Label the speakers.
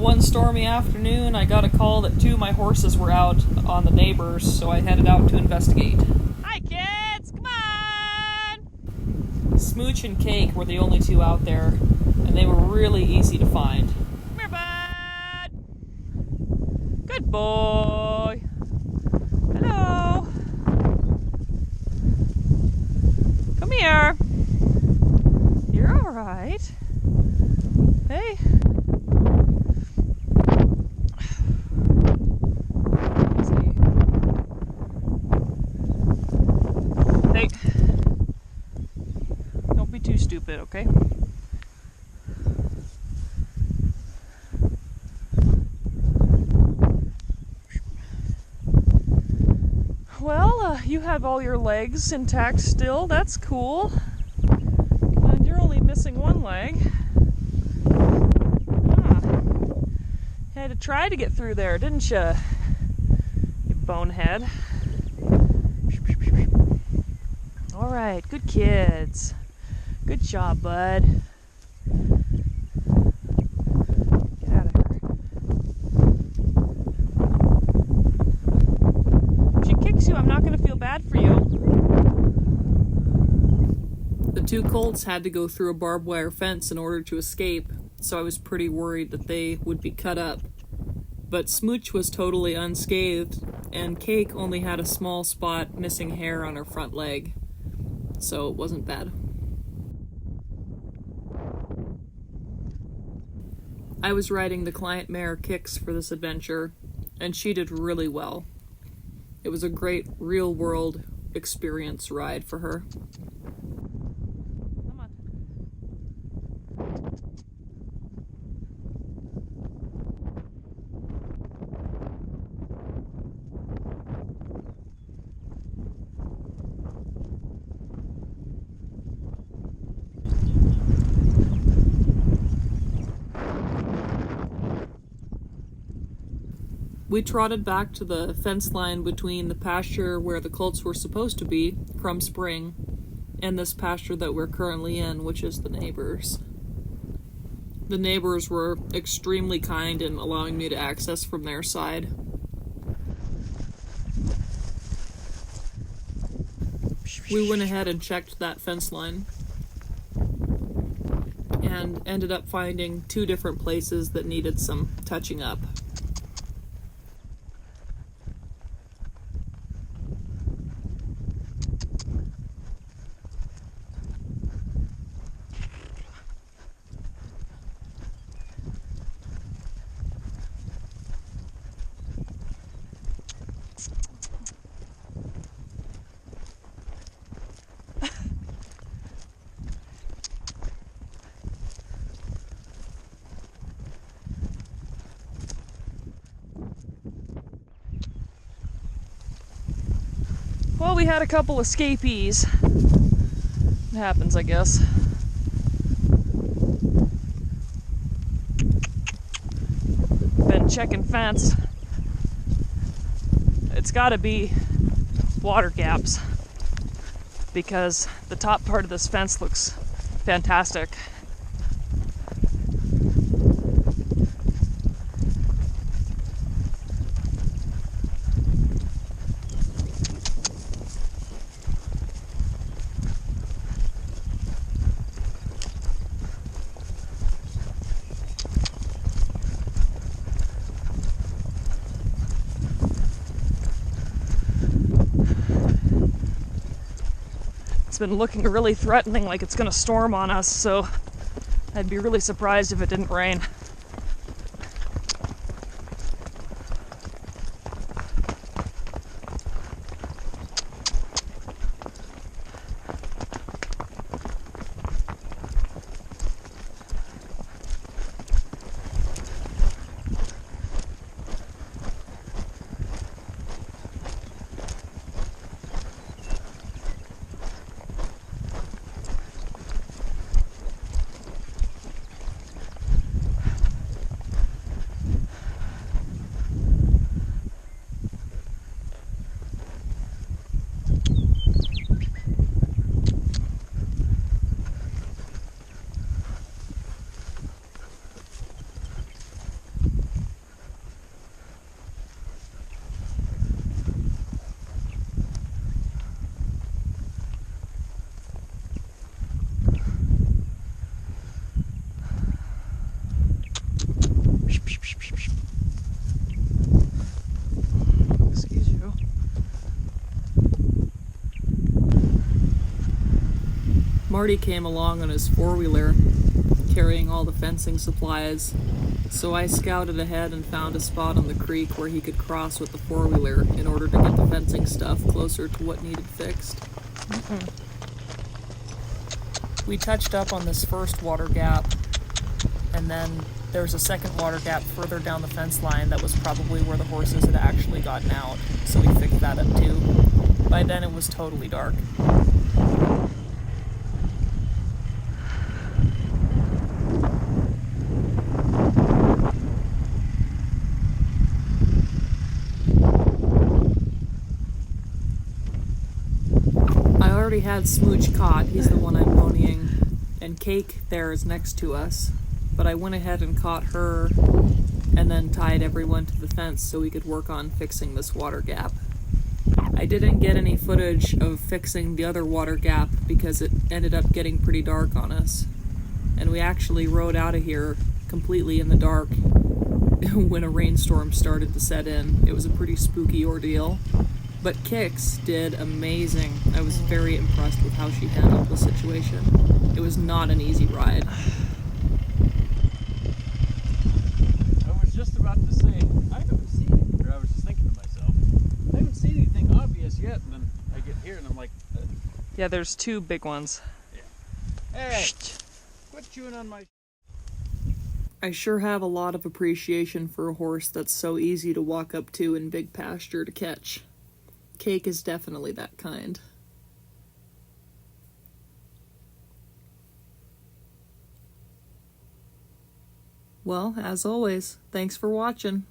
Speaker 1: One stormy afternoon, I got a call that 2 of my horses were out on the neighbors, so I headed out to investigate. Hi kids, come on! Smooch and Cake were the only 2 out there, and they were really easy to find. Come here, bud! Good boy! Hello! Come here! You're alright. Hey. Hey. Don't be too stupid, okay? Well, you have all your legs intact still. That's cool. And you're only missing one leg. You had to try to get through there, didn't you? You bonehead. Alright, good kids. Good job, bud. Get out of here. If she kicks you, I'm not going to feel bad for you. The 2 Colts had to go through a barbed wire fence in order to escape, so I was pretty worried that they would be cut up. But Smooch was totally unscathed, and Cake only had a small spot missing hair on her front leg, so it wasn't bad. I was riding the client mare Kiks for this adventure, and she did really well. It was a great real-world experience ride for her. Come on. We trotted back to the fence line between the pasture where the Colts were supposed to be, Krumm Spring, and this pasture that we're currently in, which is the neighbors. The neighbors were extremely kind in allowing me to access from their side. We went ahead and checked that fence line and ended up finding 2 different places that needed some touching up. Well, we had a couple escapees. It happens, I guess. Been checking fence. It's gotta be water gaps because the top part of this fence looks fantastic. Been looking really threatening, like it's gonna storm on us, so I'd be really surprised if it didn't rain. Marty came along on his four-wheeler, carrying all the fencing supplies, so I scouted ahead and found a spot on the creek where he could cross with the four-wheeler in order to get the fencing stuff closer to what needed fixed. We touched up on this first water gap, and then there's a second water gap further down the fence line that was probably where the horses had actually gotten out, so we fixed that up too. By then it was totally dark. I already had Smooch caught, he's the one I'm ponying, and Cake there is next to us, but I went ahead and caught her and then tied everyone to the fence so we could work on fixing this water gap. I didn't get any footage of fixing the other water gap because it ended up getting pretty dark on us, and we actually rode out of here completely in the dark when a rainstorm started to set in. It was a pretty spooky ordeal. But Kiks did amazing. I was very impressed with how she handled the situation. It was not an easy ride.
Speaker 2: I was just about to say, I haven't seen, or I was just thinking to myself, I haven't seen anything obvious yet, and then I get here and I'm like,
Speaker 1: Yeah, there's two big ones.
Speaker 2: yeah. Hey, quit chewing on my...
Speaker 1: I sure have a lot of appreciation for a horse that's so easy to walk up to in big pasture to catch. Cake is definitely that kind. Well, as always, thanks for watching.